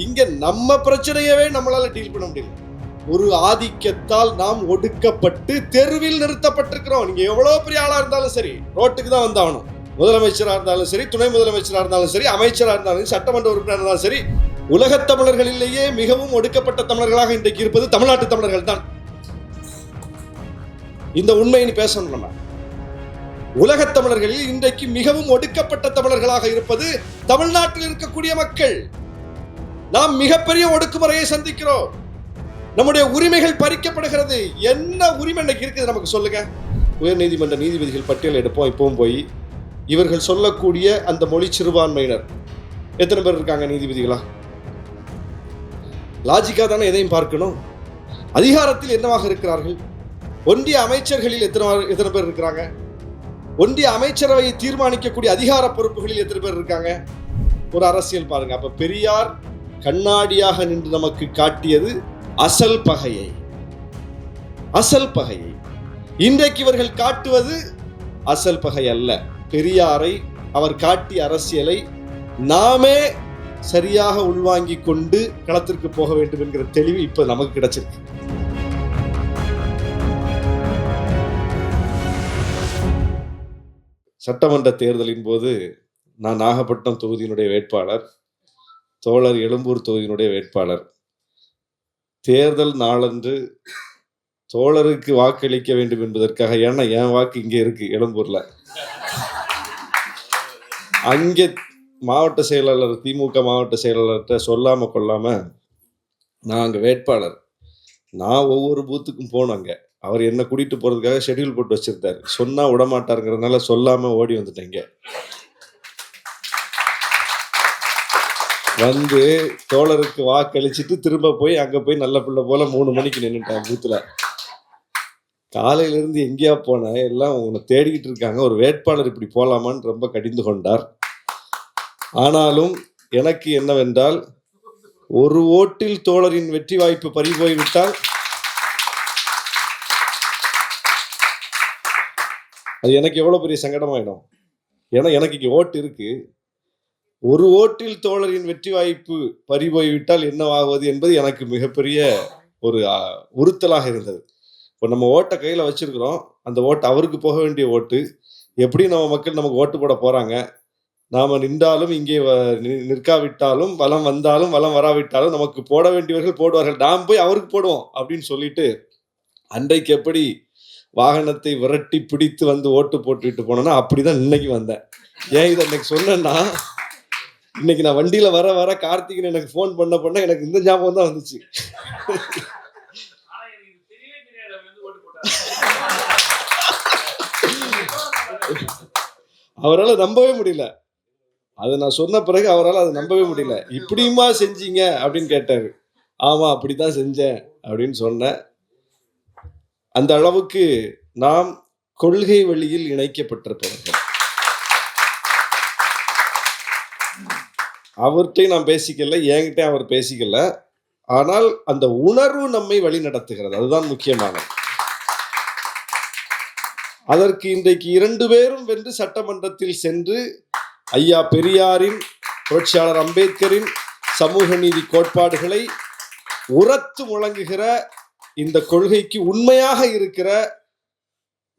இங்க நம்ம பிரச்சனையவே நம்மளால டீல் பண்ண முடியல. ஒரு ஆதிக்கத்தால் நாம் ஒடுக்கப்பட்டு தெருவில் நிறுத்தப்பட்டிருக்கிறோம். நீங்க எவ்வளவு பெரிய ஆளா இருந்தாலும் சரி, ரோட்டுக்கு தான் வந்தாகணும். முதலமைச்சரா இருந்தாலும் சரி, துணை முதலமைச்சரா இருந்தாலும் சரி, அமைச்சரா இருந்தாலும், சட்டமன்ற உறுப்பினர் இருந்தாலும் சரி, உலகத் தமிழர்களிலேயே மிகவும் ஒடுக்கப்பட்ட தமிழர்களாக இன்றைக்கு இருப்பது தமிழ்நாட்டு தமிழர்கள் தான். இந்த உண்மையை பேசணும். நம்ம உலகத் தமிழர்களில் இன்றைக்கு மிகவும் ஒடுக்கப்பட்ட தமிழர்களாக இருப்பது தமிழ்நாட்டில் இருக்கக்கூடிய மக்கள். நாம் மிகப்பெரிய ஒடுக்குமுறையை சந்திக்கிறோம். நம்முடைய உரிமைகள் பறிக்கப்படுகிறது. என்ன உரிமை இன்னைக்கு இருக்குது நமக்கு சொல்லுங்க. உயர்நீதிமன்ற நீதிபதிகள் பட்டியல் எடுப்போம். இப்பவும் போய் இவர்கள் சொல்லக்கூடிய அந்த மொழி சிறுபான்மையினர் எத்தனை பேர் இருக்காங்க நீதிபதிகளா? லாஜிக்கா தானே எதையும் பார்க்கணும். அதிகாரத்தில் என்னவாக இருக்கிறார்கள்? ஒன்றிய அமைச்சர்களில் எத்தனை பேர் இருக்கிறாங்க? ஒன்றிய அமைச்சரவையை தீர்மானிக்கக்கூடிய அதிகார பொறுப்புகளில் எத்தனை பேர் இருக்காங்க? ஒரு அரசியல் பாருங்க. அப்ப பெரியார் கண்ணாடியாக நின்று நமக்கு காட்டியது அசல் பகையை. அசல் பகையை இன்றைக்கு இவர்கள் காட்டுவது அசல் பகை அல்ல. பெரியாரை, அவர் காட்டிய அரசியலை நாமே சரியாக உள்வாங்கிக் கொண்டு களத்திற்கு போக வேண்டும் என்கிற தெளிவு இப்ப நமக்கு கிடைச்சிருக்கு. சட்டமன்ற தேர்தலின் போது நான் நாகப்பட்டினம் தொகுதியினுடைய வேட்பாளர், தோழர் எழும்பூர் தொகுதியினுடைய வேட்பாளர். தேர்தல் நாளன்று தோழருக்கு வாக்களிக்க வேண்டும் என்பதற்காக, ஏன்னா என் வாக்கு இங்கே இருக்கு எழும்பூர்ல, அங்கே மாவட்ட செயலாளர், திமுக மாவட்ட செயலாளர்கிட்ட சொல்லாம கொள்ளாம நான் அங்கே வேட்பாளர், நான் ஒவ்வொரு பூத்துக்கும் போனோம். அங்கே அவர் என்ன கூட்டிட்டு போறதுக்காக ஷெட்யூல் போட்டு வச்சிருந்தாரு. சொன்னா விடமாட்டாருங்கிறதுனால சொல்லாம ஓடி வந்துட்டேங்க. வந்து தோழருக்கு வாக்களிச்சுட்டு திரும்ப போய் அங்க போய் நல்ல பிள்ளை போல 3 மணிக்கு நின்றுட்டேன் பூத்துல. காலையில இருந்து எங்கேயா போன, எல்லாம் உன்னை தேடிக்கிட்டு இருக்காங்க, ஒரு வேட்பாளர் இப்படி போலாமான்னு ரொம்ப கடிந்து கொண்டார். ஆனாலும் எனக்கு என்னவென்றால், ஒரு ஓட்டில் தோழரின் வெற்றி வாய்ப்பு பறிபோய்விட்டால் அது எனக்கு எவ்வளவு பெரிய சங்கடமாயிடும். ஏன்னா எனக்கு இங்க ஓட்டு இருக்கு. ஒரு ஓட்டில் தோழரின் வெற்றி வாய்ப்பு பறிபோய்விட்டால் என்னவாகுவது என்பது எனக்கு மிகப்பெரிய ஒரு உறுத்தலாக இருந்தது. இப்போ நம்ம ஓட்டை கையில வச்சிருக்கிறோம். அந்த ஓட்டு அவருக்கு போக வேண்டிய ஓட்டு. எப்படி நம்ம மக்கள் நமக்கு ஓட்டு போட போறாங்க? நாம நின்றாலும் இங்கே நிற்காவிட்டாலும், வலம் வந்தாலும் வலம் வராவிட்டாலும் நமக்கு போட வேண்டியவர்கள் போடுவார்கள், நாம் போய் அவருக்கு போடுவோம் அப்படின்னு சொல்லிட்டு, அன்றைக்கு எப்படி வாகனத்தை விரட்டி பிடித்து வந்து ஓட்டு போட்டுட்டு போனோம்னா அப்படிதான் இன்னைக்கு வந்தேன். ஏன் இதை இன்னைக்கு சொன்னேன்னா, இன்னைக்கு நான் வண்டியில வர வர கார்த்திகன் எனக்கு போன் பண்ண எனக்கு இந்த ஞாபகம் தான் வந்துச்சு. அவரால் நம்பவே முடியல. அதை நான் சொன்ன பிறகு அவரால் அதை நம்பவே முடியல. இப்படியுமா செஞ்சீங்க அப்படின்னு கேட்டாரு. ஆமா, அப்படித்தான் செஞ்சேன் அப்படின்னு சொன்னேன். அந்த அளவுக்கு நாம் கொள்கை வழியில் இணைக்கப்பட்டிருப்பவர்கள். அவர்கிட்டையும் நான் பேசிக்கல, என்கிட்ட அவர் பேசிக்கல. ஆனால் அந்த உணர்வு நம்மை வழி நடத்துகிறது. அதுதான் முக்கியமானது. அதற்கு இன்றைக்கு 2 பேரும் வென்று சட்டமன்றத்தில் சென்று ஐயா பெரியாரின், புரட்சியாளர் அம்பேத்கரின் சமூக நீதி கோட்பாடுகளை உரத்து முழங்குகிற, இந்த கொள்கைக்கு உண்மையாக இருக்கிற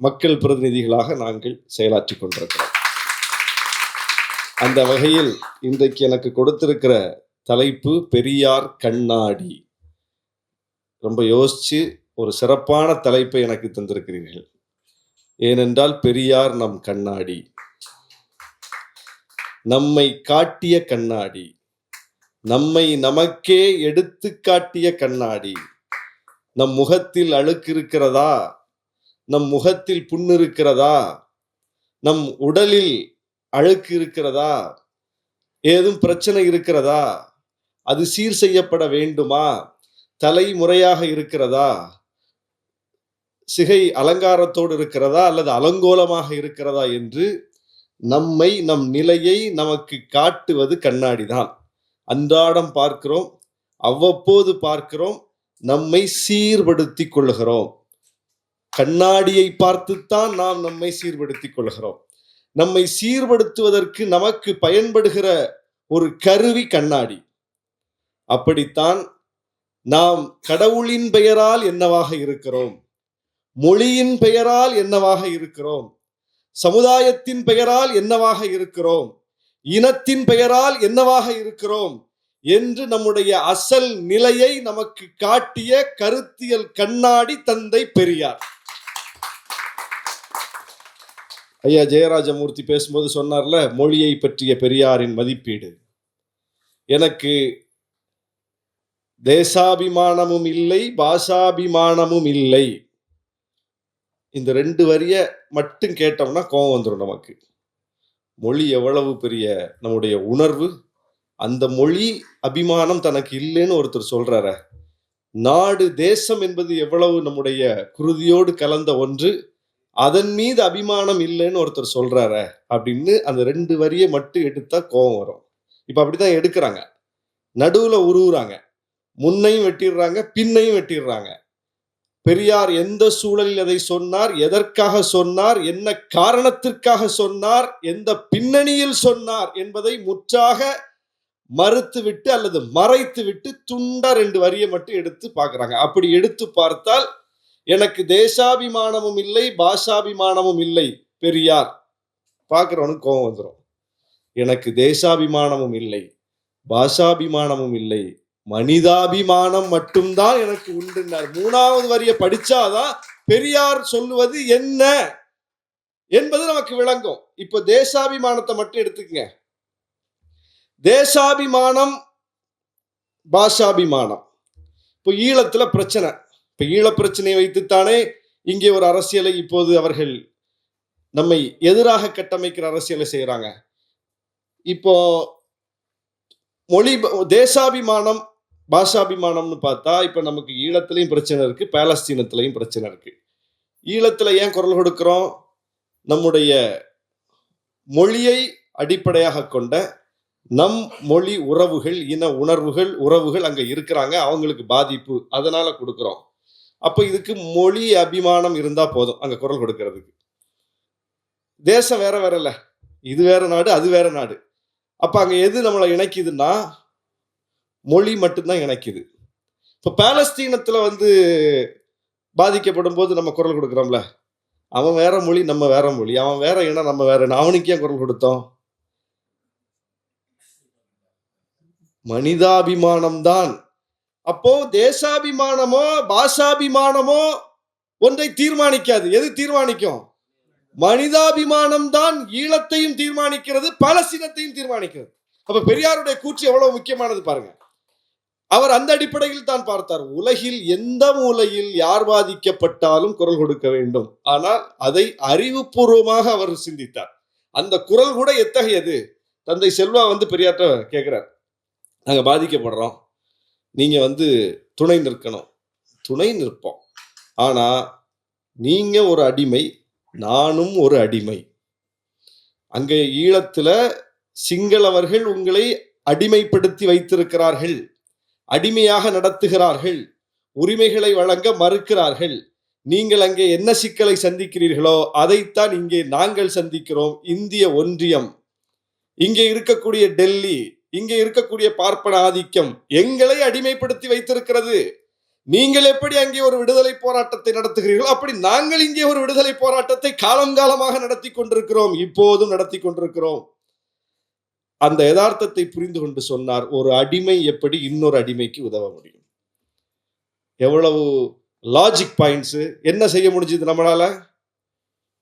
மக்கள் பிரதிநிதிகளாக நாங்கள் செயலாற்றி கொண்டிருக்கிறோம். அந்த வகையில் இன்றைக்கு எனக்கு கொடுத்திருக்கிற தலைப்பு பெரியார் கண்ணாடி. ரொம்ப யோசிச்சு ஒரு சிறப்பான தலைப்பை எனக்கு தந்திருக்கிறீர்கள். ஏனென்றால் பெரியார் நம் கண்ணாடி, நம்மை காட்டிய கண்ணாடி, நம்மை நமக்கே எடுத்து காட்டிய கண்ணாடி. நம் முகத்தில் அழுக்கு இருக்கிறதா, நம் முகத்தில் புண்ணு இருக்கிறதா, நம் உடலில் அழுக்கு இருக்கிறதா, ஏதும் பிரச்சனை இருக்கிறதா, அது சீர் செய்யப்பட வேண்டுமா, தலை முறையாக இருக்கிறதா, சிகை அலங்காரத்தோடு இருக்கிறதா அல்லது அலங்கோலமாக இருக்கிறதா என்று நம்மை, நம் நிலையை நமக்கு காட்டுவது கண்ணாடி தான். அன்றாடம் பார்க்கிறோம், அவ்வப்போது பார்க்கிறோம், நம்மை சீர்படுத்திக் கொள்கிறோம். கண்ணாடியை பார்த்துத்தான் நாம் நம்மை சீர்படுத்திக் கொள்கிறோம். நம்மை சீர்படுத்துவதற்கு நமக்கு பயன்படுகிற ஒரு கருவி கண்ணாடி. அப்படித்தான் நாம் கடவுளின் பெயரால் என்னவாக இருக்கிறோம், மொழியின் பெயரால் என்னவாக இருக்கிறோம், சமுதாயத்தின் பெயரால் என்னவாக இருக்கிறோம், இனத்தின் பெயரால் என்னவாக இருக்கிறோம் என்று நம்முடைய அசல் நிலையை நமக்கு காட்டிய கருத்தியல் கண்ணாடி தந்தை பெரியார். ஐயா ஜெயராஜமூர்த்தி பேசும்போது சொன்னார்ல, மொழியை பற்றிய பெரியாரின் மதிப்பீடு. எனக்கு தேசாபிமானமும் இல்லை, பாஷாபிமானமும் இல்லை. இந்த 2 வரிய மட்டும் கேட்டோம்னா கோபம் வந்துடும் நமக்கு. மொழி எவ்வளவு பெரிய நம்முடைய உணர்வு, அந்த மொழி அபிமானம் தனக்கு இல்லைன்னு ஒருத்தர் சொல்றார. நாடு தேசம் என்பது எவ்வளவு நம்முடைய குருதியோடு கலந்த ஒன்று, அதன் மீது அபிமானம் இல்லைன்னு ஒருத்தர் சொல்றார அப்படின்னு அந்த 2 வரியை மட்டும் எடுத்தா கோபம் வரும். இப்ப அப்படிதான் எடுக்கிறாங்க, நடுவுல உருவுறாங்க, முன்னையும் வெட்டிடுறாங்க, பின்னையும் வெட்டிடுறாங்க. பெரியார் எந்த சூழலில் அதை சொன்னார், எதற்காக சொன்னார், என்ன காரணத்திற்காக சொன்னார், எந்த பின்னணியில் சொன்னார் என்பதை முற்றாக மறுத்துவிட்டு அல்லது மறைத்து விட்டு துண்டா 2 வரியை மட்டும் எடுத்து பார்க்கறாங்க. அப்படி எடுத்து பார்த்தால் எனக்கு தேசாபிமானமும் இல்லை, பாஷாபிமானமும் இல்லை. பெரியார் பார்க்கிறவனுக்கு கோபம் வந்துடும். எனக்கு தேசாபிமானமும் இல்லை, பாஷாபிமானமும் இல்லை, மனிதாபிமானம் மட்டும்தான் எனக்கு உண்டுன்னார். 3வது வரியை படிச்சாதான் பெரியார் சொல்லுவது என்ன என்பது நமக்கு விளங்கும். இப்ப தேசாபிமானத்தை மட்டும் எடுத்துக்கங்க. தேசாபிமானம், பாஷாபிமானம். இப்போ ஈழத்துல பிரச்சனை. இப்ப ஈழ பிரச்சனையை வைத்துத்தானே இங்கே ஒரு அரசியலை இப்போது அவர்கள் நம்மை எதிராக கட்டமைக்கிற அரசியலை செய்யறாங்க. இப்போ மொழி தேசாபிமானம் பாஷாபிமானம்னு பார்த்தா இப்ப நமக்கு ஈழத்திலையும் பிரச்சனை இருக்கு, பாலஸ்தீனத்திலையும் பிரச்சனை இருக்கு. ஈழத்துல ஏன் குரல் கொடுக்கிறோம்? நம்முடைய மொழியை அடிப்படையாக கொண்ட நம் மொழி உறவுகள், இன உணர்வுகள், உறவுகள் அங்க இருக்கிறாங்க, அவங்களுக்கு பாதிப்பு, அதனால கொடுக்கிறோம். அப்ப இதுக்கு மொழி அபிமானம் இருந்தா போதும் அங்க குரல் கொடுக்கிறதுக்கு. தேசம் வேற வேற இல்ல, இது வேற நாடு, அது வேற நாடு. அப்ப அங்க எது நம்மளை இணைக்குதுன்னா மொழி மட்டும்தான் இணைக்குது. இப்ப பாலஸ்தீனத்துல பாதிக்கப்படும் போது நம்ம குரல் கொடுக்கிறோம்ல, அவன் வேற மொழி, நம்ம வேற மொழி, அவன் வேற இனம், நம்ம வேற இனம், அவனுக்கு ஏன் குரல் கொடுத்தோம்? மனிதாபிமானம் தான். அப்போ தேசாபிமானமோ பாஷாபிமானமோ ஒன்றை தீர்மானிக்காது. எது தீர்மானிக்கும்? மனிதாபிமானம் தான் ஈழத்தையும் தீர்மானிக்கிறது, பாலஸ்தீனத்தையும் தீர்மானிக்கிறது. அப்ப பெரியாருடைய கூற்று எவ்வளவு முக்கியமானது பாருங்க. அவர் அந்த அடிப்படையில் தான் பார்த்தார். உலகில் எந்த மூலையில் யார் பாதிக்கப்பட்டாலும் குரல் கொடுக்க வேண்டும். ஆனால் அதை அறிவுபூர்வமாக அவர் சிந்தித்தார். அந்த குரல் கூட எத்தகையது? தந்தை செல்வா பெரியார்ட்ட கேட்கிறார், நாங்க பாதிக்கப்படுறோம், நீங்க துணை நிற்கணும். துணை நிற்போம், ஆனா நீங்க ஒரு அடிமை, நானும் ஒரு அடிமை. அங்க ஈழத்துல சிங்களவர்கள் உங்களை அடிமைப்படுத்தி வைத்திருக்கிறார்கள், அடிமையாக நடத்துகிறார்கள், உரிமைகளை வழங்க மறுக்கிறார்கள். நீங்கள் அங்கே என்ன சிக்கலை சந்திக்கிறீர்களோ அதைத்தான் இங்கே நாங்கள் சந்திக்கிறோம். இந்திய ஒன்றியம், இங்கே இருக்கக்கூடிய டெல்லி, இங்கே இருக்கக்கூடிய பார்ப்பன ஆதிக்கம் எங்களை அடிமைப்படுத்தி வைத்திருக்கிறது. நீங்கள் எப்படி அங்கே ஒரு விடுதலை போராட்டத்தை நடத்துகிறீர்களோ அப்படி நாங்கள் இங்கே ஒரு விடுதலை போராட்டத்தை காலங்காலமாக நடத்தி கொண்டிருக்கிறோம், இப்போதும் நடத்தி கொண்டிருக்கிறோம். அந்த யதார்த்தத்தை புரிந்து கொண்டு சொன்னார், ஒரு அடிமை எப்படி இன்னொரு அடிமைக்கு உதவ முடியும்? எவ்வளவு லாஜிக் பாயிண்ட்ஸ். என்ன செய்ய முடிஞ்சது? நம்மளால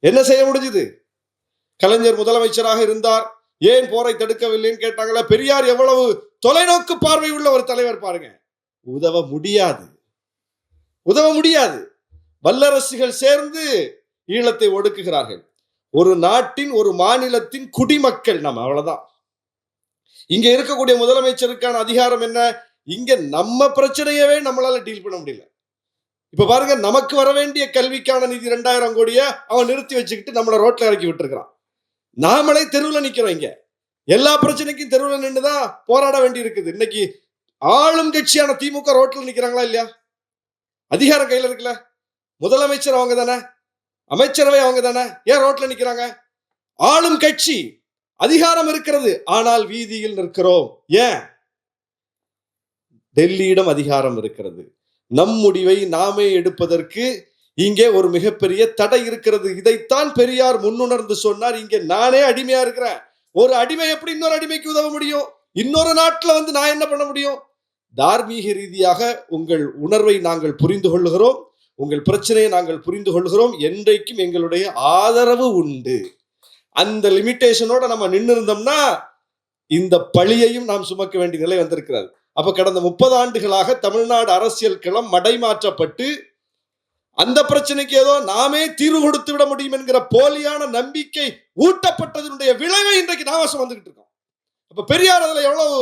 என்ன செய்ய முடிஞ்சது? கலைஞர் முதலமைச்சராக இருந்தார், ஏன் போரை தடுக்கவில்லைன்னு கேட்டாங்களா? பெரியார் எவ்வளவு தொலைநோக்கு பார்வை உள்ள ஒரு தலைவர் பாருங்க. உதவ முடியாது, உதவ முடியாது. வல்லரசுகள் சேர்ந்து ஈழத்தை ஒடுக்குகிறார்கள். ஒரு நாட்டின், ஒரு மாநிலத்தின் குடிமக்கள் நம்ம, அவ்வளவுதான். இங்க இருக்கக்கூடிய முதலமைச்சருக்கான அதிகாரம் என்ன? இங்க நம்ம பிரச்சனையவே நம்மளால டீல் பண்ண முடியல. இப்ப பாருங்க, நமக்கு வர வேண்டிய கல்விக்கான நிதி 2000 கோடியை அவன் நிறுத்தி வச்சுக்கிட்டு நம்மளை ரோட்ல இறக்கி விட்டுருக்கான். நாமளே தெருவில் நிக்கிறோம். இங்க எல்லா பிரச்சனைக்கும் தெருவில் நின்றுதான் போராட வேண்டி இருக்குது. இன்னைக்கு ஆளும் கட்சியான திமுக ரோட்ல நிக்கிறாங்களா இல்லையா? அதிகாரம் கையில இருக்குல்ல, முதலமைச்சர் அவங்க தானே, அமைச்சரவை அவங்க தானே, ஏன் ரோட்ல நிக்கிறாங்க? ஆளும் கட்சி, அதிகாரம் இருக்கிறது, ஆனால் வீதியில் நிற்கிறோம். ஏன்? டெல்லியிடம் அதிகாரம் இருக்கிறது. நம் முடிவை நாமே எடுப்பதற்கு இங்கே ஒரு மிகப்பெரிய தடை இருக்கிறது. இதைத்தான் பெரியார் முன்னுணர்ந்து சொன்னார். இங்கே நானே அடிமையா இருக்கிறேன். ஒரு அடிமை எப்படி இன்னொரு அடிமைக்கு உதவ முடியும்? இன்னொரு நாட்டில் வந்து நான் என்ன பண்ண முடியும்? தார்மீக ரீதியாக உங்கள் உணர்வை நாங்கள் புரிந்து கொள்கிறோம், உங்கள் பிரச்சனையை நாங்கள் புரிந்து கொள்கிறோம், என்றைக்கும் எங்களுடைய ஆதரவு உண்டு. அந்த லிமிட்டேஷனோட நம்ம நின்று இருந்தோம்னா இந்த பழியையும் நாம் சுமக்க வேண்டிய நிலை வந்திருக்கிறது. அப்ப கடந்த 30 ஆண்டுகளாக தமிழ்நாடு அரசியல் களம் மடைமாற்றப்பட்டு அந்த பிரச்சனைக்கு ஏதோ நாமே தீர்வு கொடுத்து விட முடியும் என்கிற போலியான நம்பிக்கை ஊட்டப்பட்டதனுடைய விளைவை இன்றைக்கு நாம சுமந்துகிட்டு இருக்கோம். அப்ப பெரியார் அதுல எவ்வளவு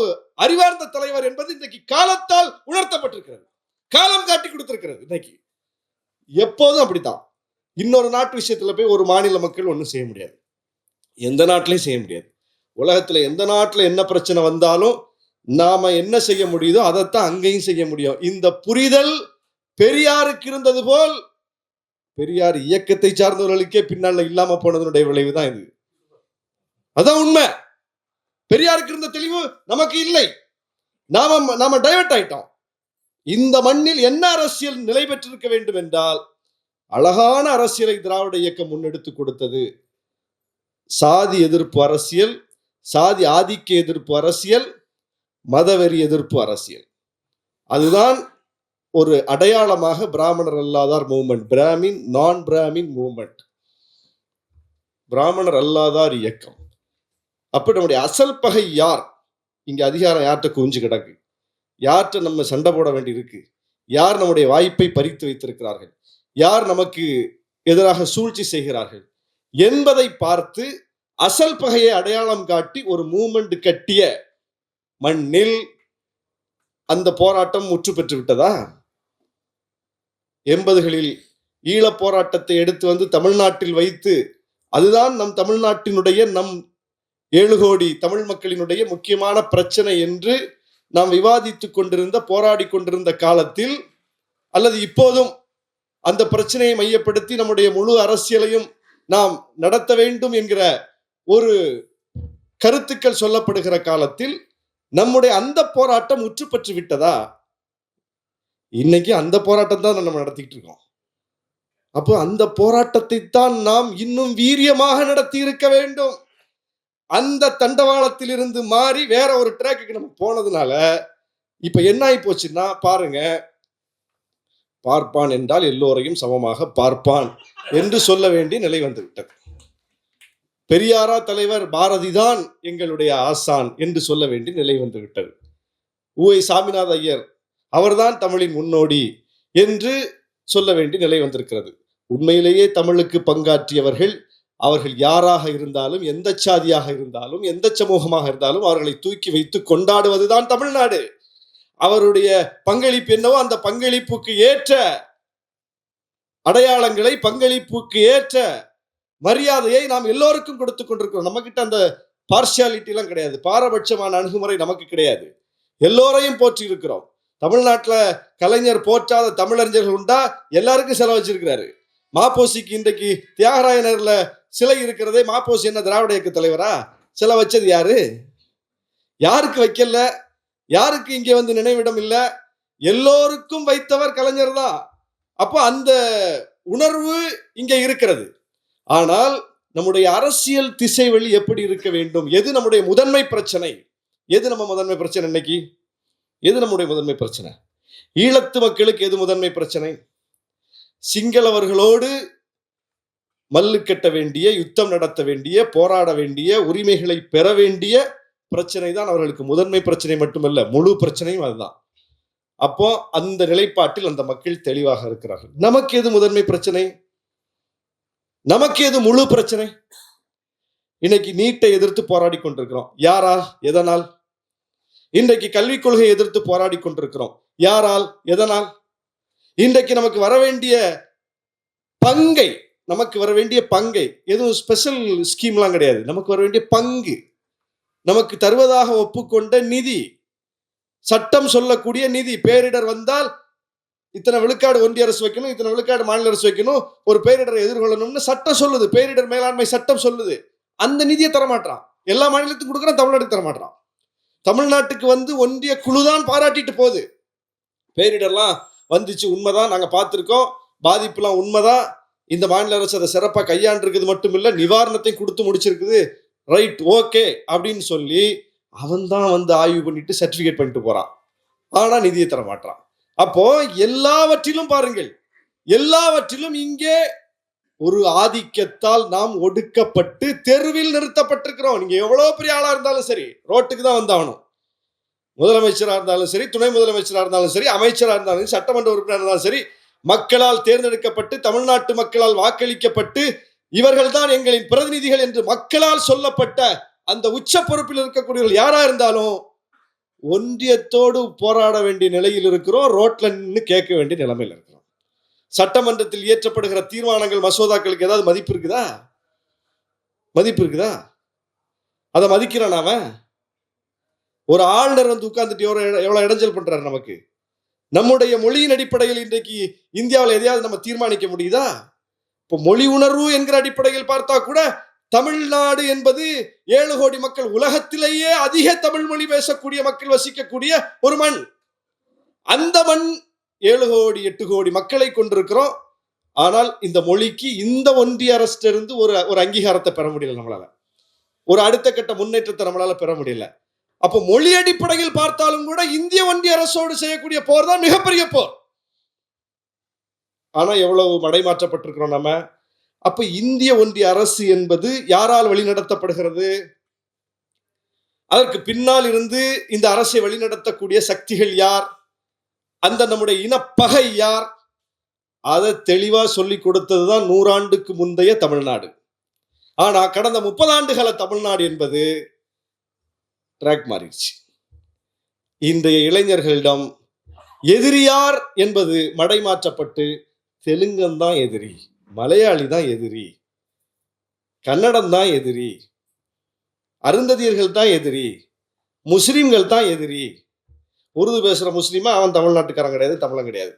அறிவார்ந்த தலைவர் என்பது இன்றைக்கு காலத்தால் உணர்த்தப்பட்டிருக்கிறது, காலம் காட்டி கொடுத்திருக்கிறது. இன்னைக்கு எப்போதும் அப்படித்தான். இன்னொரு நாட்டு விஷயத்துல போய் ஒரு மாநில மக்கள் ஒன்றும் செய்ய முடியாது, எந்த நாட்டிலையும் செய்ய முடியாது. உலகத்துல எந்த நாட்டில் என்ன பிரச்சனை வந்தாலும் நாம என்ன செய்ய முடியுதோ அதைத்தான் அங்கேயும் செய்ய முடியும். இந்த புரிதல் பெரியாருக்கு இருந்தது போல் பெரியார் இயக்கத்தை சார்ந்தவர்களுக்கே பின்னால இல்லாம போனதனுடைய விளைவுதான் இது. அதான் உண்மை. பெரியாருக்கு இருந்த தெளிவு நமக்கு இல்லை. நாம டைவர்ட் ஆயிட்டோம். இந்த மண்ணில் என்ன அரசியல் நிலை பெற்றிருக்க வேண்டும் என்றால் அழகான அரசியலை திராவிட இயக்கம் முன்னெடுத்து கொடுத்தது. சாதி எதிர்ப்பு அரசியல், சாதி ஆதிக்க எதிர்ப்பு அரசியல், மதவெறி எதிர்ப்பு அரசியல். அதுதான் ஒரு அடையாளமாக பிராமணர் அல்லாதார் மூவ்மெண்ட், பிராமின் நான் பிராமின் மூவ்மெண்ட், பிராமணர் அல்லாதார் இயக்கம். அப்ப நம்முடைய அசல் பகை யார்? இங்க அதிகாரம் யார்கிட்ட குவிஞ்சு கிடக்கு? யார்கிட்ட நம்ம சண்டை போட வேண்டி இருக்கு? யார் நம்முடைய வாய்ப்பை பறித்து வைத்திருக்கிறார்கள்? யார் நமக்கு எதிராக சூழ்ச்சி செய்கிறார்கள் என்பதை பார்த்து அசல் பகையை அடையாளம் காட்டி ஒரு மூவ்மெண்ட் கட்டிய மண்ணில் அந்த போராட்டம் முற்று பெற்று விட்டதா? 80களில் ஈழ போராட்டத்தை எடுத்து வந்து தமிழ்நாட்டில் வைத்து அதுதான் நம் தமிழ்நாட்டினுடைய நம் 7 கோடி தமிழ் மக்களினுடைய முக்கியமான பிரச்சனை என்று நாம் விவாதித்துக் கொண்டிருந்த, போராடி கொண்டிருந்த காலத்தில், அல்லது இப்போதும் அந்த பிரச்சனையை மையப்படுத்தி நம்முடைய முழு அரசியலையும் நாம் நடத்த வேண்டும் என்கிற ஒரு கருத்துக்கள் சொல்லப்படுகிற காலத்தில் நம்முடைய அந்த போராட்டம் முற்று பெற்று விட்டதா? இன்னைக்கு அந்த போராட்டம் தான் நம்ம நடத்திட்டு இருக்கோம். அப்போ அந்த போராட்டத்தை தான் நாம் இன்னும் வீரியமாக நடத்தி இருக்க வேண்டும். அந்த தண்டவாளத்தில் இருந்து மாறி வேற ஒரு ட்ராக்கு நம்ம போனதுனால இப்ப என்ன ஆகி போச்சுன்னா, பாருங்க, பார்ப்பான் என்றால் எல்லோரையும் சமமாக பார்ப்பான் என்று சொல்ல வேண்டிய நிலை வந்துவிட்டது. பெரியாரா தலைவர் பாரதிதான் எங்களுடைய ஆசான் என்று சொல்ல வேண்டிய நிலை வந்துவிட்டது. ஊவை சாமிநாத ஐயர் அவர்தான் தமிழின் முன்னோடி என்று சொல்ல வேண்டிய நிலை வந்திருக்கிறது. உண்மையிலேயே தமிழுக்கு பங்காற்றியவர்கள் அவர்கள் யாராக இருந்தாலும், எந்த சாதியாக இருந்தாலும், எந்த சமூகமாக இருந்தாலும் அவர்களை தூக்கி வைத்து கொண்டாடுவதுதான் தமிழ்நாடு. அவருடைய பங்களிப்பு என்னவோ அந்த பங்களிப்புக்கு ஏற்ற அடையாளங்களை, பங்களிப்புக்கு ஏற்ற மரியாதையை நாம் எல்லோருக்கும் கொடுத்து கொண்டிருக்கிறோம். நம்ம கிட்ட அந்த பார்ஷியாலிட்டி எல்லாம் கிடையாது, பாரபட்சமான அணுகுமுறை நமக்கு கிடையாது. எல்லோரையும் போற்றி இருக்கிறோம். தமிழ்நாட்டில் கலைஞர் போற்றாத தமிழறிஞர்கள் உண்டா? எல்லாருக்கும் செலவு வச்சிருக்கிறாரு. மாப்போசிக்கு இன்றைக்கு தியாகராயனர்ல சிலை இருக்கிறதே, மாப்போசி என்ன திராவிட இயக்க தலைவரா? சிலை வச்சது யாரு? யாருக்கு வைக்கல? யாருக்கு இங்க வந்து நினைவிடம் இல்லை? எல்லோருக்கும் வைத்தவர் கலைஞர் தான். அப்போ அந்த உணர்வு இங்க இருக்கிறது. ஆனால் நம்முடைய அரசியல் திசை வழி எப்படி இருக்க வேண்டும்? எது நம்முடைய முதன்மை பிரச்சனை? எது நம்ம முதன்மை பிரச்சனை? இன்னைக்கு எது நம்முடைய முதன்மை பிரச்சனை? ஈழத்து மக்களுக்கு எது முதன்மை பிரச்சனை? சிங்களவர்களோடு மல்லு கட்ட வேண்டிய, யுத்தம் நடத்த வேண்டிய, போராட வேண்டிய, உரிமைகளை பெற வேண்டிய பிரச்சனை தான் அவர்களுக்கு முதன்மை பிரச்சனை. மட்டுமல்ல, முழு பிரச்சனையும் அதுதான். அப்போ அந்த நிலைப்பாட்டில் அந்த மக்கள் தெளிவாக இருக்கிறார்கள். நமக்கு எது முதன்மை பிரச்சனை? நமக்கு எது முழு பிரச்சனை? இன்னைக்கு நீட்டை எதிர்த்து போராடி கொண்டிருக்கிறோம். யாரால்? எதனால்? இன்றைக்கு கல்விக் கொள்கையை எதிர்த்து போராடி கொண்டிருக்கிறோம். யாரால்? எதனால்? இன்றைக்கு நமக்கு வர வேண்டிய பங்கை, நமக்கு வர வேண்டிய பங்கை, எதுவும் ஸ்பெஷல் ஸ்கீம்லாம் கிடையாது, நமக்கு வர வேண்டிய பங்கு, நமக்கு தருவதாக ஒப்புக்கொண்ட நிதி, சட்டம் சொல்லக்கூடிய நிதி, பேரிடர் வந்தால் இத்தனை விழுக்காடு ஒன்றிய அரசு வைக்கணும், இத்தனை விழுக்காடு மாநில அரசு வைக்கணும், ஒரு பேரிடரை எதிர்கொள்ளணும்னு சட்டம் சொல்லுது, பேரிடர் மேலாண்மை சட்டம் சொல்லுது. அந்த நிதியை தரமாட்டான். எல்லா மாநிலத்துக்கும் கொடுக்குறான், தமிழ்நாட்டுக்கு தரமாட்டான். தமிழ்நாட்டுக்கு வந்து ஒன்றிய குழுதான் பாராட்டிட்டு போகுது. பேரிடர்லாம் வந்துச்சு, உண்மைதான், நாங்க பார்த்திருக்கோம், பாதிப்புலாம் உண்மைதான். இந்த மாநில அரசு அதை சிறப்பா கையாண்டிருக்கிறது மட்டும் இல்ல, நிவாரணத்தை கொடுத்து முடிச்சிருக்குது, ரைட், ஓகே அப்படின்னு சொல்லி அவன் தான் வந்து ஆய்வு பண்ணிட்டு சர்டிபிகேட் பண்ணிட்டு போறான். ஆனா நிதியை தர மாட்டான். அப்போ எல்லாவற்றிலும் பாருங்கள், எல்லாவற்றிலும் இங்கே ஒரு ஆதிக்கத்தால் நாம் ஒடுக்கப்பட்டு தெருவில் நிறுத்தப்பட்டிருக்கிறோம். நீங்க எவ்வளவு பெரிய ஆளா இருந்தாலும் சரி, ரோட்டுக்கு தான் வந்தாகணும். முதலமைச்சராக இருந்தாலும் சரி, துணை முதலமைச்சராக இருந்தாலும் சரி, அமைச்சராக இருந்தாலும் சரி, சட்டமன்ற உறுப்பினர் இருந்தாலும் சரி, மக்களால் தேர்ந்தெடுக்கப்பட்டு தமிழ்நாட்டு மக்களால் வாக்களிக்கப்பட்டு இவர்கள் தான் எங்களின் பிரதிநிதிகள் என்று மக்களால் சொல்லப்பட்ட அந்த உச்ச பொறுப்பில் இருக்கக்கூடியவர்கள் யாரா இருந்தாலும் ஒன்றியத்தோடு போராட வேண்டிய நிலையில் இருக்கிறோம். ரோட்ல நின்று கேட்க வேண்டிய நிலைமையில் இருக்கிறோம். சட்டமன்றத்தில் இயற்றப்படுகிற தீர்மானங்கள், மசோதாக்களுக்கு ஏதாவது மதிப்பு இருக்குதா? மதிப்பு இருக்குதா? அதை மதிக்கிறான் அவன். ஒரு ஆளுநர் வந்து உட்கார்ந்துட்டு எவ்வளவு இடைஞ்சல் பண்றாரு நமக்கு. நம்முடைய மொழியின் அடிப்படையில் இன்றைக்கு இந்தியாவில் எதையாவது நம்ம தீர்மானிக்க முடியுதா? இப்போ மொழி உணர்வு என்கிற அடிப்படையில் பார்த்தா கூட தமிழ்நாடு என்பது 7 கோடி மக்கள், உலகத்திலேயே அதிக தமிழ் மொழி பேசக்கூடிய மக்கள் வசிக்கக்கூடிய ஒரு மண். அந்த மண் 7 கோடி 8 கோடி மக்களை கொண்டிருக்கிறோம். ஆனால் இந்த மொழிக்கு இந்த ஒன்றிய அரசிலிருந்து ஒரு அங்கீகாரத்தை பெற முடியல நம்மளால. ஒரு அடுத்த கட்ட முன்னேற்றத்தை நம்மளால பெற முடியல. அப்போ மொழி அடிப்படையில் பார்த்தாலும் கூட இந்திய ஒன்றிய அரசோடு செய்யக்கூடிய போர் தான் மிகப்பெரிய போர். ஆனா எவ்வளவு மடைமாற்றப்பட்டிருக்கிறோம் நம்ம. அப்ப இந்திய ஒன்றிய அரசு என்பது யாரால் வழிநடத்தப்படுகிறது? அதற்கு பின்னால் இருந்து இந்த அரசை வழிநடத்தக்கூடிய சக்திகள் யார்? அந்த நம்முடைய இனப்பகை யார்? அதை தெளிவா சொல்லி கொடுத்ததுதான் 100 ஆண்டுக்கு முந்தைய தமிழ்நாடு. ஆனா கடந்த 30 ஆண்டுகால தமிழ்நாடு என்பது ட்ராக் மாறிடுச்சு. இன்றைய இளைஞர்களிடம் எதிரியார் என்பது மடைமாற்றப்பட்டு தெலுங்கன் தான் எதிரி, மலையாளி தான் எதிரி, கன்னடம் தான் எதிரி, அருந்ததியர்கள் தான் எதிரி, முஸ்லிம்கள் தான் எதிரி. உருது பேசுற முஸ்லீமா அவன் தமிழ்நாட்டுக்காரன் கிடையாது, தமிழன் கிடையாது.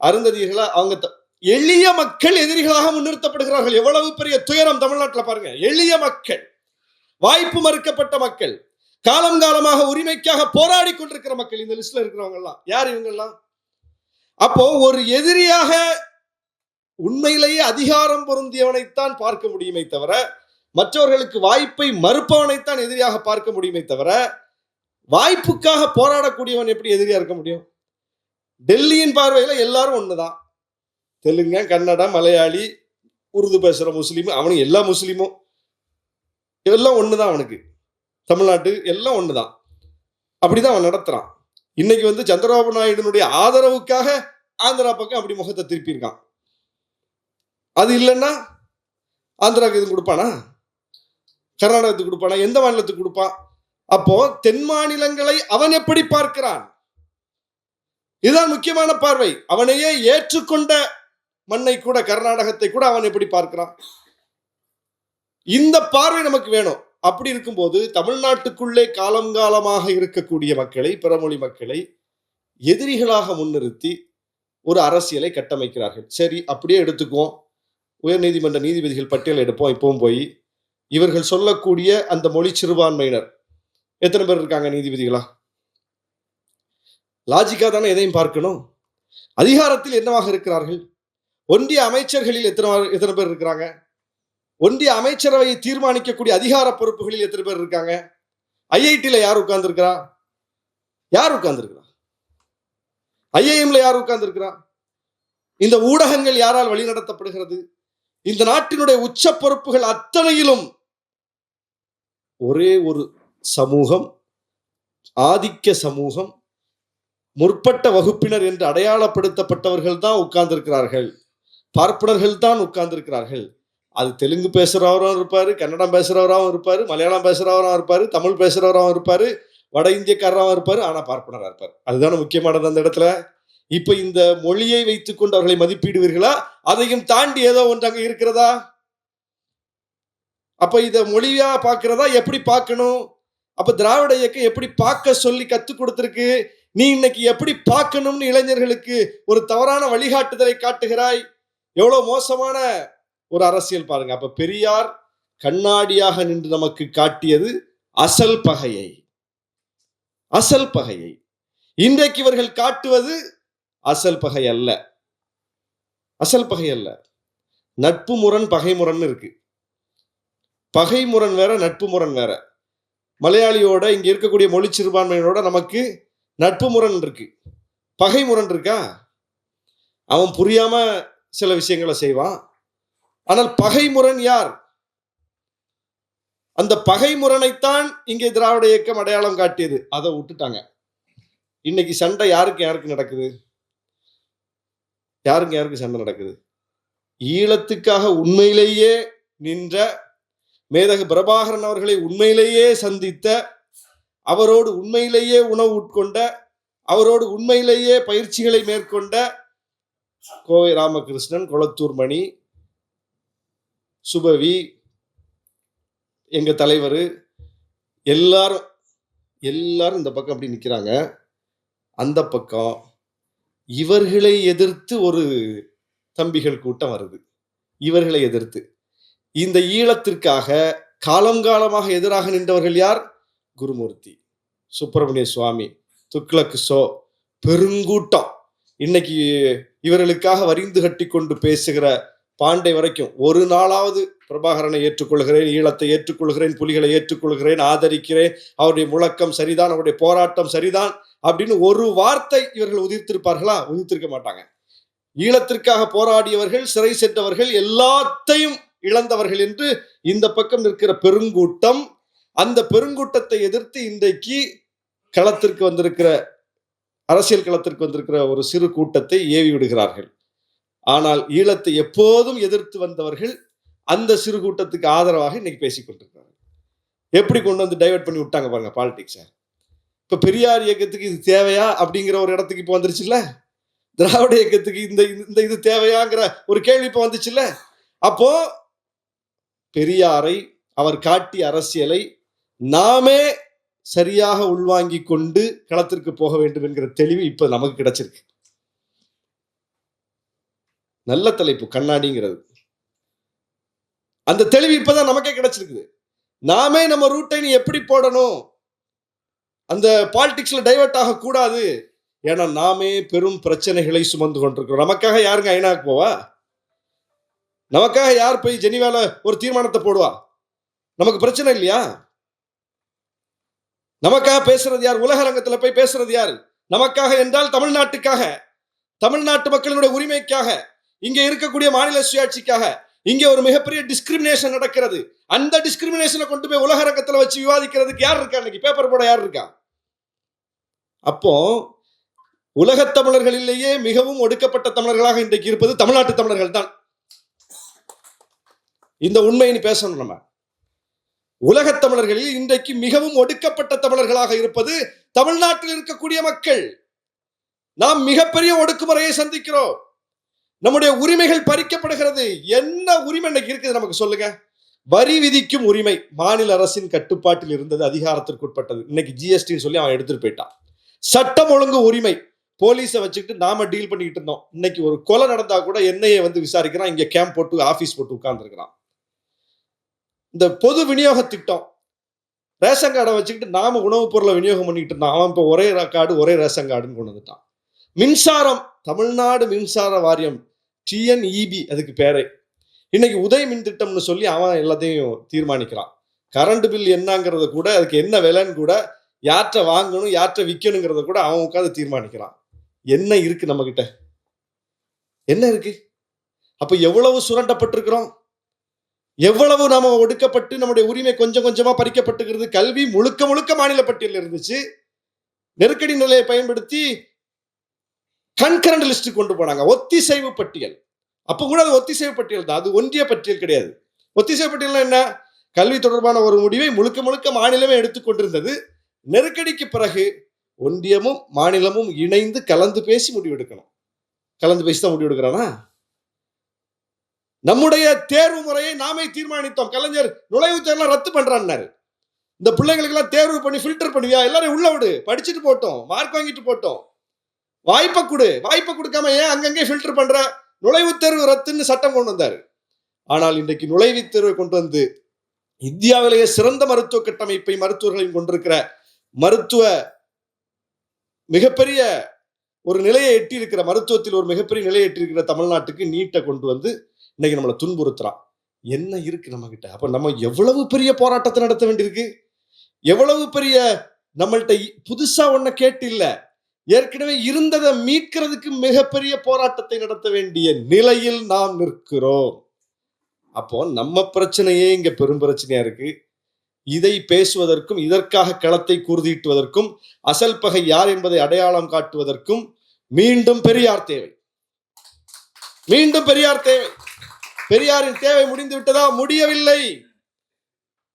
அருந்ததியர்களா அவங்க எளிய மக்கள் எதிரிகளாக முன்னிறுத்தப்படுகிறார்கள். எவ்வளவு பெரிய துயரம் தமிழ்நாட்டில் பாருங்க. எளிய மக்கள், வாய்ப்பு மறுக்கப்பட்ட மக்கள், காலம் காலமாக உரிமைக்காக போராடி கொண்டிருக்கிற மக்கள், இந்த லிஸ்ட்ல இருக்கிறவங்க எல்லாம் யார்? இவங்க எல்லாம். அப்போ ஒரு எதிரியாக உண்மையிலேயே அதிகாரம் பொருந்தியவனைத்தான் பார்க்க முடியுமே தவிர, மற்றவர்களுக்கு வாய்ப்பை மறுப்பவனைத்தான் எதிரியாக பார்க்க முடியுமே தவிர, வாய்ப்புக்காக போராடக்கூடியவன் எப்படி எதிரியா இருக்க முடியும்? டெல்லியின் பார்வையில எல்லாரும் ஒண்ணுதான். தெலுங்க, கன்னடம், மலையாளி, உருது பேசுற முஸ்லீம், அவனுக்கு எல்லா முஸ்லீமும் எல்லாம் ஒண்ணுதான். அவனுக்கு தமிழ்நாட்டு எல்லாம் ஒண்ணுதான். அப்படிதான் அவன் நடத்துறான். இன்னைக்கு வந்து சந்திரபாபு நாயுடுனுடைய ஆதரவுக்காக ஆந்திரா பக்கம் அப்படி முகத்தை திருப்பியிருக்கான். அது இல்லைன்னா ஆந்திராவுக்கு இது கொடுப்பானா? கர்நாடகத்துக்கு கொடுப்பானா? எந்த மாநிலத்துக்கு கொடுப்பான்? அப்போ தென் மாநிலங்களை அவன் எப்படி பார்க்கிறான்? இதுதான் முக்கியமான பார்வை. அவனையே ஏற்றுக்கொண்ட மண்ணை கூட, கர்நாடகத்தை கூட அவன் எப்படி பார்க்கிறான்? இந்த பார்வை நமக்கு வேணும். அப்படி இருக்கும்போது தமிழ்நாட்டுக்குள்ளே காலங்காலமாக இருக்கக்கூடிய மக்களை, பிறமொழி மக்களை எதிரிகளாக முன்னிறுத்தி ஒரு அரசியலை கட்டமைக்கிறார்கள். சரி, அப்படியே எடுத்துக்குவோம். உயர்நீதிமன்ற நீதிபதிகள் பட்டியல் எடுப்போம். இப்பவும் போய் இவர்கள் சொல்லக்கூடிய அந்த மொழி சிறுபான்மையினர் எத்தனை பேர் இருக்காங்க நீதிபதிகளா? லாஜிக்கா தானே எதையும் பார்க்கணும். அதிகாரத்தில் என்னவாக இருக்கிறார்கள்? ஒன்றிய அமைச்சர்களில் எத்தனை பேர் இருக்கிறாங்க? ஒன்றிய அமைச்சரவையை தீர்மானிக்கக்கூடிய அதிகார பொறுப்புகளில் எத்தனை பேர் இருக்காங்க? ஐஐடியில் யார் உட்கார்ந்து இருக்கிறா? யார் உட்கார்ந்து இருக்கிறா? ஐஐஎம்ல யார் உட்கார்ந்து இருக்கிறா? இந்த ஊடகங்கள் யாரால் வழிநடத்தப்படுகிறது? இந்த நாட்டினுடைய உச்ச பொறுப்புகள் அத்தனையிலும் ஒரே ஒரு சமூகம், ஆதிக்க சமூகம், முற்பட்ட வகுப்பினர் என்று அடையாளப்படுத்தப்பட்டவர்கள் தான் உட்கார்ந்திருக்கிறார்கள். பார்ப்பனர்கள் தான் உட்கார்ந்திருக்கிறார்கள். அது தெலுங்கு பேசுறவரும் இருப்பாரு, கன்னடம் பேசுறவராகவும் இருப்பாரு, மலையாளம் பேசுறவராகவும் இருப்பாரு, தமிழ் பேசுறவராகவும் இருப்பாரு, வட இந்தியக்காரராகவும் இருப்பாரு. ஆனா பார்ப்பனராக இருப்பாரு. அதுதானே முக்கியமானது அந்த இடத்துல. இப்ப இந்த மொழியை வைத்துக் கொண்டு அவர்களை மதிப்பிடுவீர்களா? அதையும் தாண்டி ஏதோ ஒன்று அங்க இருக்கிறதா? அப்ப இத மொழியா பார்க்கிறதா? எப்படி பார்க்கணும்? அப்ப திராவிட இயக்கம் எப்படி பார்க்க சொல்லி கத்துக் கொடுத்திருக்கு? நீ இன்னைக்கு எப்படி பார்க்கணும்னு இளைஞர்களுக்கு ஒரு தவறான வழிகாட்டுதலை காட்டுகிறாய். எவ்வளவு மோசமான ஒரு அரசியல் பாருங்க. அப்ப பெரியார் கண்ணாடியாக நின்று நமக்கு காட்டியது அசல் பகையை. அசல் பகையை இன்றைக்கு இவர்கள் காட்டுவது அசல் பகை அல்ல, அசல் பகை அல்ல. நட்பு முரண் பகை முரண் இருக்கு. பகை முரண் வேற, நட்பு முரண் வேற. மலையாளியோட இங்க இருக்கக்கூடிய மொழி சிறுபான்மையோட நமக்கு நட்பு முரண் இருக்கு, பகை முரண் இருக்கா? அவன் புரியாம சில விஷயங்களை செய்வான். ஆனால் பகை முரண் யார்? அந்த பகை முரணைத்தான் இங்கே திராவிட இயக்கம் அடையாளம் காட்டியது. அதை விட்டுட்டாங்க. இன்னைக்கு சண்டை யாருக்கு நடக்குது? யாருக்கு சண்டை நடக்குது? ஈழத்துக்காக உண்மையிலேயே நின்ற மேதகு பிரபாகரன் அவர்களை உண்மையிலேயே சந்தித்த, அவரோடு உண்மையிலேயே உணவு உட்கொண்ட, அவரோடு உண்மையிலேயே பயிற்சிகளை மேற்கொண்ட கோவை ராமகிருஷ்ணன், கொளத்தூர் மணி, சுபவி, எங்க தலைவர், எல்லாரும் இந்த பக்கம் அப்படி நிக்கிறாங்க. அந்த பக்கம் இவர்களை எதிர்த்து ஒரு தம்பிகள் கூட்டம் வருது. இவர்களை எதிர்த்து இந்த ஈழத்திற்காக காலங்காலமாக எதிராக நின்றவர்கள் யார்? குருமூர்த்தி, சுப்பிரமணிய சுவாமி, துக்ளக் ஷோ, பெருங்கூட்டம். இன்னைக்கு இவர்களுக்காக வரிந்து கட்டி கொண்டு பேசுகிற பாண்டே வரைக்கும் ஒரு நாளாவது பிரபாகரனை ஏற்றுக்கொள்கிறேன், ஈழத்தை ஏற்றுக்கொள்கிறேன், புலிகளை ஏற்றுக்கொள்கிறேன், ஆதரிக்கிறேன், அவருடைய முழக்கம் சரிதான், அவருடைய போராட்டம் சரிதான் அப்படின்னு ஒரு வார்த்தை இவர்கள் உதிர்த்திருப்பார்களா? உதிர்த்திருக்க மாட்டாங்க. ஈழத்திற்காக போராடியவர்கள், சிறை சென்றவர்கள், எல்லாத்தையும் இழந்தவர்கள் என்று இந்த பக்கம் நிற்கிற பெருங்கூட்டம், அந்த பெருங்கூட்டத்தை எதிர்த்து இன்றைக்கு களத்திற்கு வந்திருக்கிற, அரசியல் களத்திற்கு வந்திருக்கிற ஒரு சிறு கூட்டத்தை ஏவி விடுகிறார்கள். ஆனால் ஈழத்தை எப்போதும் எதிர்த்து வந்தவர்கள் அந்த சிறு கூட்டத்துக்கு ஆதரவாக இன்னைக்கு பேசிக் கொண்டிருக்கிறாங்க. எப்படி கொண்டு வந்து டைவர்ட் பண்ணி விட்டாங்க பாருங்க பாலிடிக்ஸை. இப்ப பெரியார் இயக்கத்துக்கு இது தேவையா அப்படிங்கிற ஒரு இடத்துக்கு இப்ப வந்துருச்சுல்ல. திராவிட இயக்கத்துக்கு இந்த இது தேவையாங்கிற ஒரு கேள்வி இப்ப வந்துச்சுல்ல. அப்போ பெரியாரை, அவர் காட்டிய அரசியலை நாமே சரியாக உள்வாங்கி கொண்டு களத்திற்கு போக வேண்டும் என்கிற தெளிவு இப்ப நமக்கு கிடைச்சிருக்கு. நல்ல தலைப்பு கண்ணாடிங்கிறது. அந்த தெளிவு இப்பதான் நமக்கே கிடைச்சிருக்குது. நாமே நம்ம ரூட்டை நீ எப்படி போடணும், அந்த பாலிடிக்ஸ்ல டைவர்ட் ஆக கூடாது. ஏன்னா நாமே பெரும் பிரச்சனைகளை சுமந்து கொண்டிருக்கிறோம். நமக்காக யாருங்க ஐநாக்கு போவா? நமக்காக யார் போய் ஜெனீவால ஒரு தீர்மானத்தை போடுவா? நமக்கு பிரச்சனை இல்லையா? நமக்காக பேசுறது யார்? உலக அரங்கத்துல போய் பேசுறது யார்? நமக்காக என்றால் தமிழ்நாட்டுக்காக, தமிழ்நாட்டு மக்களுடைய உரிமைக்காக, இங்க இருக்கக்கூடிய மாநில சுயாட்சிக்காக. இங்க ஒரு மிகப்பெரிய டிஸ்கிரிமினேஷன் நடக்கிறது. அந்த டிஸ்கிரிமினேஷனை கொண்டு போய் உலக அரங்கத்துல வச்சு விவாதிக்கிறதுக்கு யார் இருக்கா? இன்னைக்கு பேப்பர் போட யார் இருக்கா? அப்போ உலகத் தமிழர்களிலேயே மிகவும் ஒடுக்கப்பட்ட தமிழர்களாக இன்றைக்கு இருப்பது தமிழ்நாட்டு தமிழர்கள் தான். இந்த உண்மையை பேசணும். நம்ம உலகத் தமிழர்களில் இன்றைக்கு மிகவும் ஒடுக்கப்பட்ட தமிழர்களாக இருப்பது தமிழ்நாட்டில் இருக்கக்கூடிய மக்கள். நாம் மிகப்பெரிய ஒடுக்குமுறையை சந்திக்கிறோம். நம்முடைய உரிமைகள் பறிக்கப்படுகிறது. என்ன உரிமை இன்னைக்கு இருக்குது நமக்கு சொல்லுங்க? வரி விதிக்கும் உரிமை மாநில அரசின் கட்டுப்பாட்டில் இருந்தது, அதிகாரத்திற்குட்பட்டது. இன்னைக்கு ஜிஎஸ்டின்னு சொல்லி அவன் எடுத்துட்டு போயிட்டான். சட்டம் ஒழுங்கு உரிமை, போலீஸை வச்சுக்கிட்டு நாம டீல் பண்ணிக்கிட்டு இருந்தோம். இன்னைக்கு ஒரு கொலை நடந்தா கூட என்னையே வந்து விசாரிக்கிறான். இங்க கேம்ப் போட்டு ஆபீஸ் போட்டு உட்கார்ந்து இருக்கிறான். இந்த பொது விநியோக திட்டம், ரேஷன் கார்டை வச்சுக்கிட்டு நாம உணவுப் பொருளை விநியோகம் பண்ணிட்டு இருந்தான். அவன் இப்போ ஒரே கார்டு ஒரே ரேஷன் கார்டுன்னு கொண்டு வந்துட்டான். மின்சாரம், தமிழ்நாடு மின்சார வாரியம் டிஎன்இபி அதுக்கு பேரே. இன்னைக்கு உதய மின் திட்டம்னு சொல்லி அவன் எல்லாத்தையும் தீர்மானிக்கிறான். கரண்ட் பில் என்னங்கிறத கூட, அதுக்கு என்ன விலைன்னு கூட, யாற்ற வாங்கணும் யாற்ற விற்கணுங்கிறத கூட அவன் உட்காந்து தீர்மானிக்கிறான். என்ன இருக்கு நம்ம கிட்ட? என்ன இருக்கு? அப்ப எவ்வளவு சுரண்டப்பட்டிருக்கிறோம், எவ்வளவு நாம ஒடுக்கப்பட்டு நம்முடைய உரிமை கொஞ்சம் கொஞ்சமா பறிக்கப்பட்டுகிறது. கல்வி முழுக்க முழுக்க மாநில பட்டியலில் இருந்துச்சு. நெருக்கடி நிலையை பயன்படுத்தி கன்கரண்ட் லிஸ்ட் கொண்டு போனாங்க. ஒத்திசைவு பட்டியல். அப்ப கூட அது ஒத்திசைவு பட்டியல் தான், அது ஒன்றிய பட்டியல் கிடையாது. ஒத்திசைவு பட்டியல் என்ன? கல்வி தொடர்பான ஒரு முடிவை முழுக்க முழுக்க மாநிலமே எடுத்துக்கொண்டிருந்தது. நெருக்கடிக்கு பிறகு ஒன்றியமும் மாநிலமும் இணைந்து கலந்து பேசி முடிவெடுக்கணும். கலந்து பேசி தான் முடிவெடுக்கிறானா? நம்முடைய தேர்வு முறையை நாமே தீர்மானித்தோம். கலைஞர் நுழைவுத் தேர்வு ரத்து பண்றாரு. இந்த பிள்ளைங்களுக்கு எல்லாம் தேர்வு பண்ணி ஃபில்டர் பண்ணுவியா, எல்லாரும் உள்ள விடு, படிச்சுட்டு போட்டோம், மார்க் வாங்கிட்டு போட்டோம், வாய்ப்பை கொடு. வாய்ப்பை கொடுக்காம ஏன் அங்கங்கே ஃபில்டர் பண்ற? நுழைவுத் தேர்வு ரத்துன்னு சட்டம் கொண்டு வந்தாரு. ஆனால் இன்றைக்கு நுழைவுத் தேர்வை கொண்டு வந்து இந்தியாவிலேயே சிறந்த மருத்துவ கட்டமைப்பை மருத்துவர்களையும் கொண்டிருக்கிற மருத்துவ மிகப்பெரிய ஒரு நிலையை எட்டி இருக்கிற, மருத்துவத்தில் ஒரு மிகப்பெரிய நிலையை எட்டி இருக்கிற தமிழ்நாட்டுக்கு நீட்டை கொண்டு வந்து இன்னைக்கு நம்மளை துன்புறுத்துறான். என்ன இருக்கு நம்ம கிட்ட? அப்ப நம்ம எவ்வளவு பெரிய போராட்டத்தை நடத்த வேண்டியிருக்கு, எவ்வளவு பெரிய நம்மள்ட்ட புதுசா ஒன்ன கேட்டு இல்ல, ஏற்கனவே இருந்ததை மீட்கிறதுக்கு மிகப்பெரிய போராட்டத்தை நடத்த வேண்டிய நிலையில் நாம் நிற்கிறோம். அப்போ நம்ம பிரச்சனையே இங்க பெரும் பிரச்சனையா இருக்கு. இதை பேசுவதற்கும், இதற்காக களத்தை கூர்தீட்டுவதற்கும், அசல் பகை யார் என்பதை அடையாளம் காட்டுவதற்கும் மீண்டும் பெரியார் தேவை. மீண்டும் பெரியார் தேவை. பெரியாரின் தேவை முடிந்து விட்டதா? முடியவில்லை.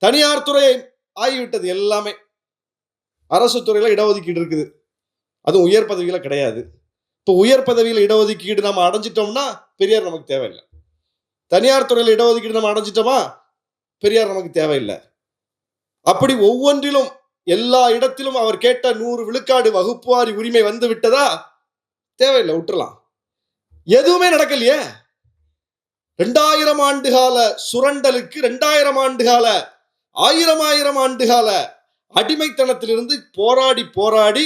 தனியார் துறை ஆகிவிட்டது. எல்லாமே அரசு துறையில இடஒதுக்கீடு இருக்குது, அதுவும் உயர் பதவியில கிடையாது. இப்போ உயர் பதவியில் இடஒதுக்கீடு நம்ம அடைஞ்சிட்டோம்னா பெரியார் நமக்கு தேவையில்லை. தனியார் துறையில் இடஒதுக்கீடு நம்ம அடைஞ்சிட்டோமா பெரியார் நமக்கு தேவையில்லை. அப்படி ஒவ்வொன்றிலும் எல்லா இடத்திலும் அவர் கேட்ட 100 விழுக்காடு வகுப்புவாரி உரிமை வந்து விட்டதா? தேவையில்லை, விட்டுறலாம். எதுவுமே நடக்கலையே. 2000 ஆண்டுகால சுரண்டலுக்கு, 2000 ஆண்டுகால 1000 ஆண்டுகால அடிமைத்தனத்திலிருந்து போராடி போராடி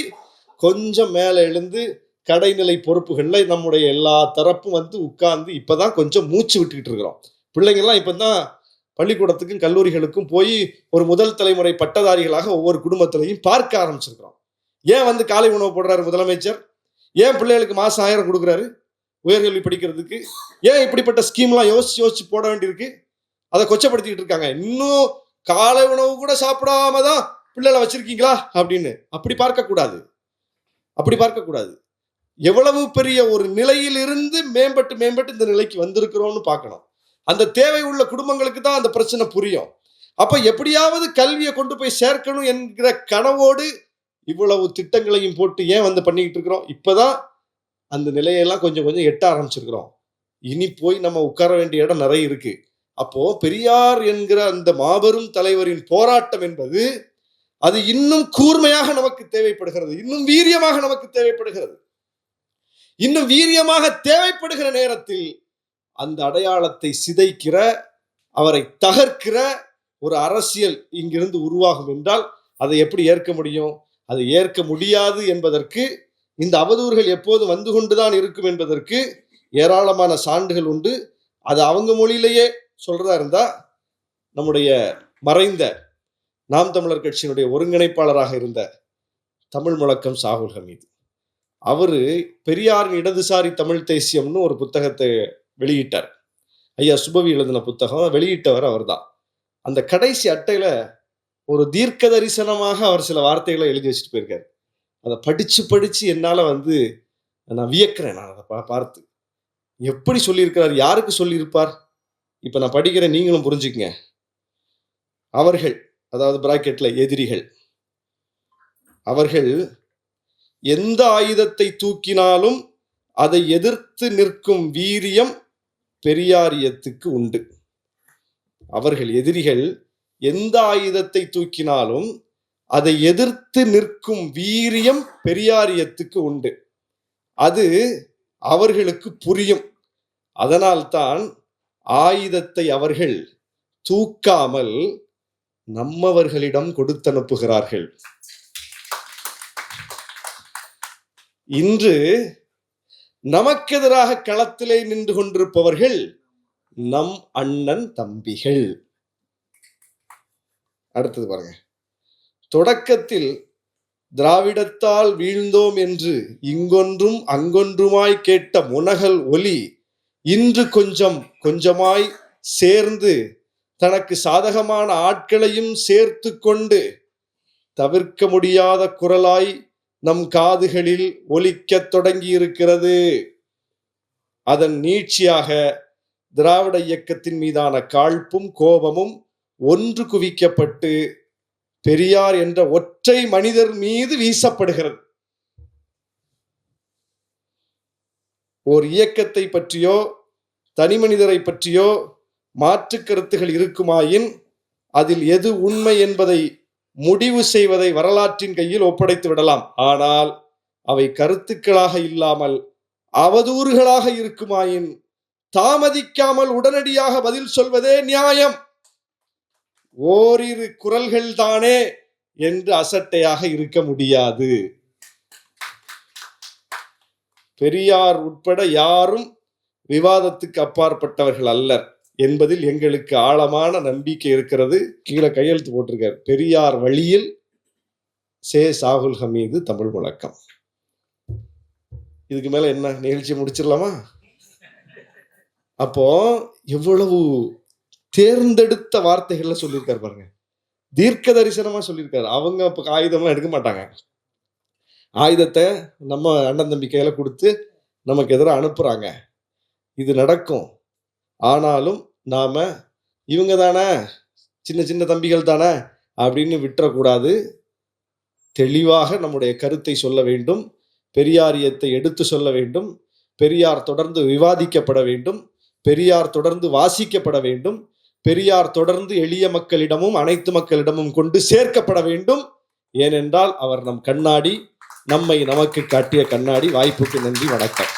கொஞ்சம் மேல எழுந்து கடைநிலை பொறுப்புகள்ல நம்முடைய எல்லா தரப்பும் வந்து உட்கார்ந்து இப்பதான் கொஞ்சம் மூச்சு விட்டுக்கிட்டு இருக்கிறோம். பிள்ளைங்கள்லாம் இப்பதான் பள்ளிக்கூடத்துக்கும் கல்லூரிகளுக்கும் போய் ஒரு முதல் தலைமுறை பட்டதாரிகளாக ஒவ்வொரு குடும்பத்திலையும் பார்க்க ஆரம்பிச்சிருக்கிறோம். ஏன் வந்து காலை உணவு போடுறாரு முதலமைச்சர்? ஏன் பிள்ளைகளுக்கு மாசம் 1000 கொடுக்குறாரு உயர்கல்வி படிக்கிறதுக்கு? ஏன் இப்படிப்பட்ட ஸ்கீம்லாம் யோசிச்சு யோசிச்சு போட வேண்டியிருக்கு? அதை கொச்சப்படுத்திக்கிட்டு இருக்காங்க. இன்னும் காலை உணவு கூட சாப்பிடாம தான் பிள்ளைகளை வச்சிருக்கீங்களா அப்படின்னு. அப்படி பார்க்க கூடாது, அப்படி பார்க்க கூடாது. எவ்வளவு பெரிய ஒரு நிலையில் இருந்து மேம்பட்டு மேம்பட்டு இந்த நிலைக்கு வந்திருக்கிறோம்னு பார்க்கணும். அந்த தேவை உள்ள குடும்பங்களுக்கு தான் அந்த பிரச்சனை புரியும். அப்ப எப்படியாவது கல்வியை கொண்டு போய் சேர்க்கணும் என்கிற கனவோடு இவ்வளவு திட்டங்களையும் போட்டு ஏன் வந்து பண்ணிக்கிட்டு இருக்கிறோம்? இப்பதான் அந்த நிலையெல்லாம் கொஞ்சம் கொஞ்சம் எட்ட ஆரம்பிச்சிருக்கிறோம். இனி போய் நம்ம உட்கார வேண்டிய இடம் நிறைய இருக்கு. அப்போ பெரியார் என்கிற அந்த மாபெரும் தலைவரின் போராட்டம் என்பது அது இன்னும் கூர்மையாக நமக்கு தேவைப்படுகிறது, இன்னும் வீரியமாக நமக்கு தேவைப்படுகிறது. இன்னும் வீரியமாக தேவைப்படுகிற நேரத்தில் அந்த அடையாளத்தை சிதைக்கிற, அவரை தகர்க்கிற ஒரு அரசியல் இங்கிருந்து உருவாகும் என்றால் அதை எப்படி ஏற்க முடியும்? அதை ஏற்க முடியாது என்பதற்கு, இந்த அவதூறுகள் எப்போது வந்து கொண்டுதான் இருக்கும் என்பதற்கு ஏராளமான சான்றுகள் உண்டு. அது அவங்க மொழியிலேயே சொல்றதா இருந்தா, நம்முடைய மறைந்த நாம் தமிழர் கட்சியினுடைய ஒருங்கிணைப்பாளராக இருந்த தமிழ் முழக்கம் சாகுல் ஹமீது, அவரு பெரியாரின் இடதுசாரி தமிழ் தேசியம்னு ஒரு புத்தகத்தை வெளியிட்டார். ஐயா சுபவி எழுதின புத்தகம், வெளியிட்டவர் அவர் தான். அந்த கடைசி அட்டையில ஒரு தீர்க்க தரிசனமாக அவர் சில வார்த்தைகளை எழுதி வச்சுட்டு போயிருக்காரு. அதை படிச்சு படிச்சு என்னால வந்து நான் வியக்கிறேன். நான் அதை பார்த்து எப்படி சொல்லியிருக்கிறார், யாருக்கு சொல்லியிருப்பார்? இப்ப நான் படிக்கிறேன், நீங்களும் புரிஞ்சுக்கங்க. அவர்கள், அதாவது பிராக்கெட்ல எதிரிகள், அவர்கள் எந்த ஆயுதத்தை தூக்கினாலும் அதை எதிர்த்து நிற்கும் வீரியம் பெரியாரியத்துக்கு உண்டு. அவர்கள் எதிரிகள் எந்த ஆயுதத்தை தூக்கினாலும் அதை எதிர்த்து நிற்கும் வீரியம் பெரியாரியத்துக்கு உண்டு. அது அவர்களுக்கு புரியும். அதனால்தான் ஆயுதத்தை அவர்கள் தூக்காமல் நம்மவர்களிடம் கொடுத்தனுப்புகிறார்கள். இன்று நமக்கு எதிராக களத்திலே நின்று கொண்டிருப்பவர்கள் நம் அண்ணன் தம்பிகள். அடுத்தது பாருங்க. தொடக்கத்தில் திராவிடத்தால் வீழ்ந்தோம் என்று இங்கொன்றும் அங்கொன்றுமாய் கேட்ட முனகல் ஒலி இன்று கொஞ்சம் கொஞ்சமாய் சேர்ந்து தனக்கு சாதகமான ஆட்களையும் சேர்த்து கொண்டு தவிர்க்க முடியாத குரலாய் நம் காதுகளில் ஒலிக்கத் தொடங்கி இருக்கிறது. அதன் நீட்சியாக திராவிட இயக்கத்தின் மீதான காழ்ப்பும் கோபமும் ஒன்று குவிக்கப்பட்டு பெரியார் என்ற ஒற்றை மனிதர் மீது வீசப்படுகிறது. ஓர் இயக்கத்தை பற்றியோ தனி மனிதரை பற்றியோ மாற்று கருத்துகள் இருக்குமாயின் அதில் எது உண்மை என்பதை முடிவு செய்வதை வரலாற்றின் கையில் ஒப்படைத்து விடலாம். ஆனால் அவை கருத்துக்களாக இல்லாமல் அவதூறுகளாக இருக்குமாயின் தாமதிக்காமல் உடனடியாக பதில் சொல்வதே நியாயம். ஓரிரு குரல்கள் தானே என்று அசட்டையாக இருக்க முடியாது. பெரியார் உட்பட யாரும் விவாதத்துக்கு அப்பாற்பட்டவர்கள் அல்லர் என்பதில் எங்களுக்கு ஆழமான நம்பிக்கை இருக்கிறது. கீழே கையெழுத்து போட்டிருக்கார், பெரியார் வழியில் சே சாகுல் ஹமீது தமிழ் முழக்கம். இதுக்கு மேல என்ன நிகழ்ச்சி முடிச்சிடலாமா? அப்போ எவ்வளவு தேர்ந்தெடுத்த வார்த்தைகள்ல சொல்லியிருக்காரு பாருங்க, தீர்க்க தரிசனமா சொல்லியிருக்காரு. அவங்க இப்ப ஆயுதம்லாம் எடுக்க மாட்டாங்க, ஆயுதத்தை நம்ம அண்ணன் தம்பி கையில கொடுத்து நமக்கு எதிராக அனுப்புறாங்க. இது நடக்கும். ஆனாலும் நாம இவங்க தானே, சின்ன சின்ன தம்பிகள் தானே அப்படின்னு விட்டுறக்கூடாது. தெளிவாக நம்முடைய கருத்தை சொல்ல வேண்டும், பெரியாரியத்தை எடுத்து சொல்ல வேண்டும், பெரியார் தொடர்ந்து விவாதிக்கப்பட வேண்டும், பெரியார் தொடர்ந்து வாசிக்கப்பட வேண்டும், பெரியார் தொடர்ந்து எளிய மக்களிடமும் அனைத்து மக்களிடமும் கொண்டு சேர்க்கப்பட வேண்டும். ஏனென்றால் அவர் நம் கண்ணாடி, நம்மை நமக்கு காட்டிய கண்ணாடி. வாய்ப்புக்கு நன்றி, வணக்கம்.